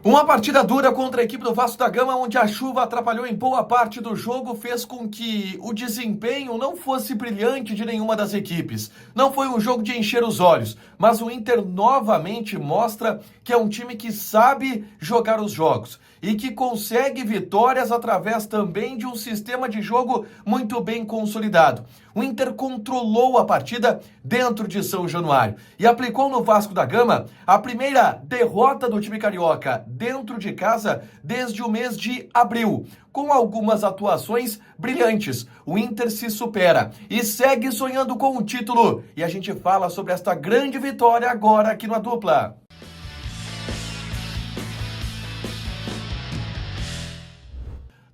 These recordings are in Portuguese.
Uma partida dura contra a equipe do Vasco da Gama, onde a chuva atrapalhou em boa parte do jogo, fez com que o desempenho não fosse brilhante de nenhuma das equipes. Não foi um jogo de encher os olhos, mas o Inter novamente mostra que é um time que sabe jogar os jogos e que consegue vitórias através também de um sistema de jogo muito bem consolidado. O Inter controlou a partida dentro de São Januário e aplicou no Vasco da Gama a primeira derrota do time carioca dentro de casa desde o mês de abril. Com algumas atuações brilhantes, o Inter se supera e segue sonhando com o título. E a gente fala sobre esta grande vitória agora aqui na Dupla.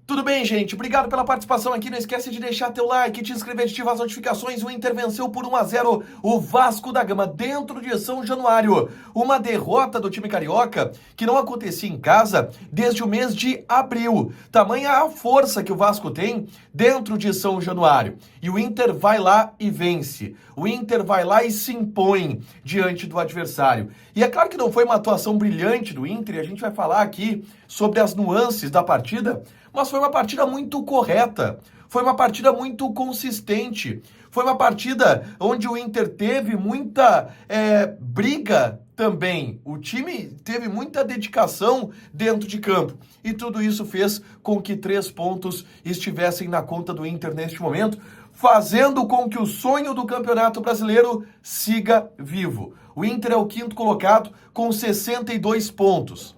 Tudo bem, gente? Obrigado pela participação aqui. Não esquece de deixar teu like, te inscrever, ativar as notificações. O Inter venceu por 1-0 o Vasco da Gama dentro de São Januário. Uma derrota do time carioca que não acontecia em casa desde o mês de abril. Tamanha a força que o Vasco tem dentro de São Januário. E o Inter vai lá e vence. O Inter vai lá e se impõe diante do adversário. E é claro que não foi uma atuação brilhante do Inter, e a gente vai falar aqui sobre as nuances da partida, mas foi uma partida muito correta, foi uma partida muito consistente, foi uma partida onde o Inter teve muita briga também. O time teve muita dedicação dentro de campo e tudo isso fez com que 3 pontos estivessem na conta do Inter neste momento, fazendo com que o sonho do Campeonato Brasileiro siga vivo. O Inter é o 5º colocado com 62 pontos.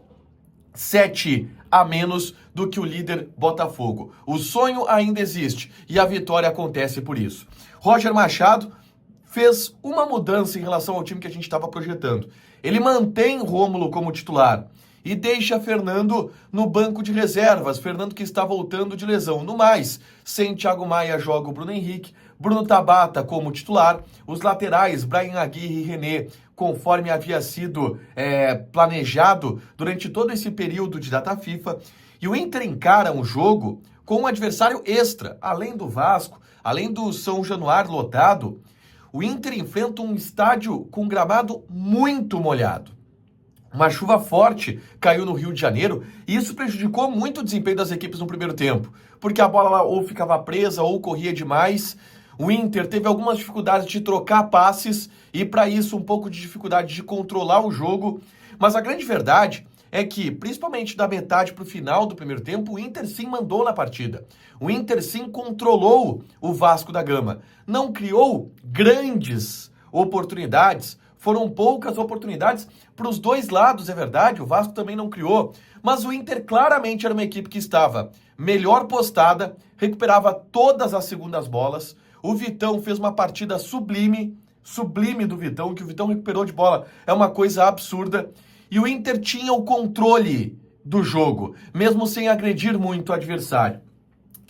7 a menos do que o líder Botafogo. O sonho ainda existe e a vitória acontece por isso. Roger Machado fez uma mudança em relação ao time que a gente estava projetando. Ele mantém Rômulo como titular e deixa Fernando no banco de reservas. Fernando que está voltando de lesão. No mais, sem Thiago Maia joga o Bruno Henrique, Bruno Tabata como titular, os laterais Bryan Aguirre e René, conforme havia sido planejado durante todo esse período de data FIFA. E o Inter encara um jogo com um adversário extra, além do Vasco, além do São Januário lotado. O Inter enfrenta um estádio com gramado muito molhado. Uma chuva forte caiu no Rio de Janeiro e isso prejudicou muito o desempenho das equipes no primeiro tempo, porque a bola ou ficava presa ou corria demais. O Inter teve algumas dificuldades de trocar passes e, para isso, um pouco de dificuldade de controlar o jogo. Mas a grande verdade é que, principalmente da metade para o final do primeiro tempo, o Inter sim mandou na partida. O Inter sim controlou o Vasco da Gama. Não criou grandes oportunidades, foram poucas oportunidades para os dois lados, é verdade, o Vasco também não criou. Mas o Inter claramente era uma equipe que estava melhor postada, recuperava todas as segundas bolas. O Vitão fez uma partida sublime do Vitão, que o Vitão recuperou de bola, é uma coisa absurda. E o Inter tinha o controle do jogo, mesmo sem agredir muito o adversário.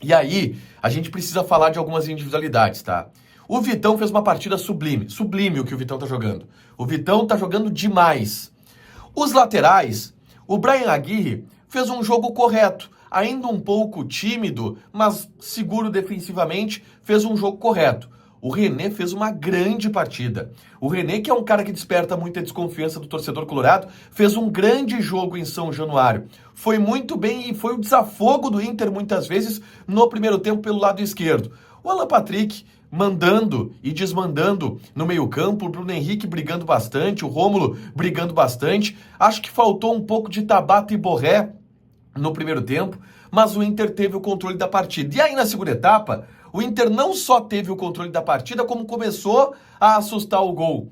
E aí, a gente precisa falar de algumas individualidades, tá? O Vitão fez uma partida sublime o que o Vitão tá jogando. O Vitão tá jogando demais. Os laterais, o Bryan Aguirre fez um jogo correto, ainda um pouco tímido, mas seguro defensivamente, fez um jogo correto. O René fez uma grande partida. O René, que é um cara que desperta muita desconfiança do torcedor colorado, fez um grande jogo em São Januário. Foi muito bem e foi o desafogo do Inter muitas vezes no primeiro tempo pelo lado esquerdo. O Alan Patrick mandando e desmandando no meio-campo, o Bruno Henrique brigando bastante, o Rômulo brigando bastante. Acho que faltou um pouco de Tabata e Borré no primeiro tempo, mas o Inter teve o controle da partida. E aí, na segunda etapa, o Inter não só teve o controle da partida, como começou a assustar o gol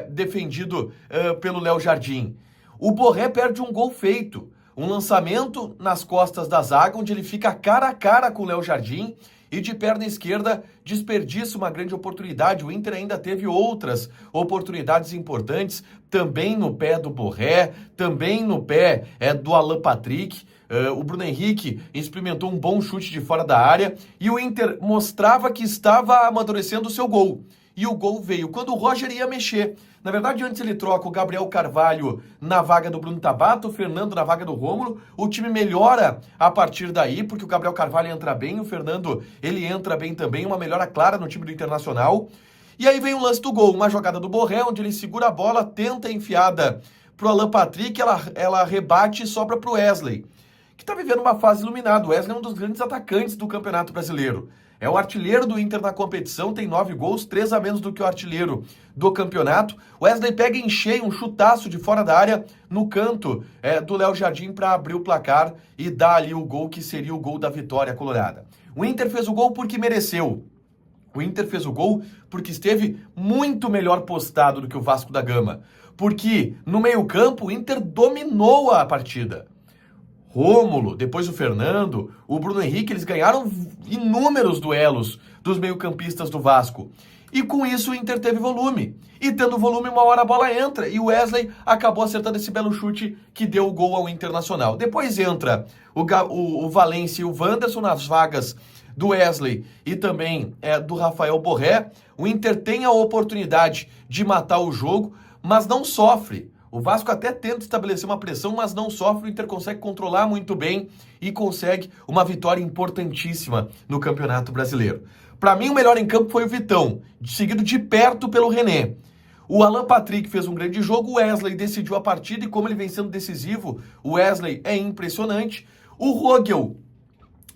defendido pelo Léo Jardim. O Borré perde um gol feito, um lançamento nas costas da zaga, onde ele fica cara a cara com o Léo Jardim, e de perna esquerda desperdiça uma grande oportunidade. O Inter ainda teve outras oportunidades importantes, também no pé do Borré, também no pé do Alan Patrick. O Bruno Henrique experimentou um bom chute de fora da área e o Inter mostrava que estava amadurecendo o seu gol. E o gol veio quando o Roger ia mexer. Na verdade, antes ele troca o Gabriel Carvalho na vaga do Bruno Tabata, o Fernando na vaga do Rômulo. O time melhora a partir daí, porque o Gabriel Carvalho entra bem, o Fernando ele entra bem também, uma melhora clara no time do Internacional. E aí vem o lance do gol, uma jogada do Borré, onde ele segura a bola, tenta a enfiada pro Alan Patrick, ela rebate e sobra pro Wesley, que está vivendo uma fase iluminada. O Wesley é um dos grandes atacantes do Campeonato Brasileiro. É o artilheiro do Inter na competição, tem 9 gols, 3 a menos do que o artilheiro do campeonato. O Wesley pega em cheio um chutaço de fora da área no canto do Léo Jardim para abrir o placar e dar ali o gol que seria o gol da vitória colorada. O Inter fez o gol porque mereceu. O Inter fez o gol porque esteve muito melhor postado do que o Vasco da Gama. Porque no meio-campo o Inter dominou a partida. Rômulo, depois o Fernando, o Bruno Henrique, eles ganharam inúmeros duelos dos meio-campistas do Vasco. E com isso o Inter teve volume. E tendo volume, uma hora a bola entra. E o Wesley acabou acertando esse belo chute que deu o gol ao Internacional. Depois entra o Valência e o Wanderson nas vagas do Wesley e também do Rafael Borré. O Inter tem a oportunidade de matar o jogo, mas não sofre. O Vasco até tenta estabelecer uma pressão, mas não sofre. O Inter consegue controlar muito bem e consegue uma vitória importantíssima no Campeonato Brasileiro. Para mim, o melhor em campo foi o Vitão, seguido de perto pelo René. O Alan Patrick fez um grande jogo, o Wesley decidiu a partida e como ele vem sendo decisivo, o Wesley é impressionante. O Rogel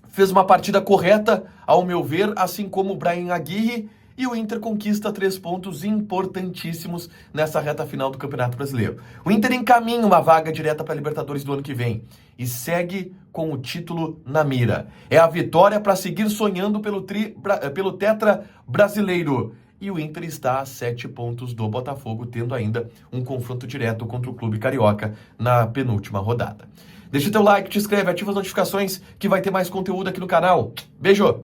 fez uma partida correta, ao meu ver, assim como o Bryan Aguirre. E o Inter conquista 3 pontos importantíssimos nessa reta final do Campeonato Brasileiro. O Inter encaminha uma vaga direta para a Libertadores do ano que vem e segue com o título na mira. É a vitória para seguir sonhando pelo tetra brasileiro. E o Inter está a 7 pontos do Botafogo, tendo ainda um confronto direto contra o Clube Carioca na penúltima rodada. Deixa o teu like, te inscreve, ativa as notificações que vai ter mais conteúdo aqui no canal. Beijo!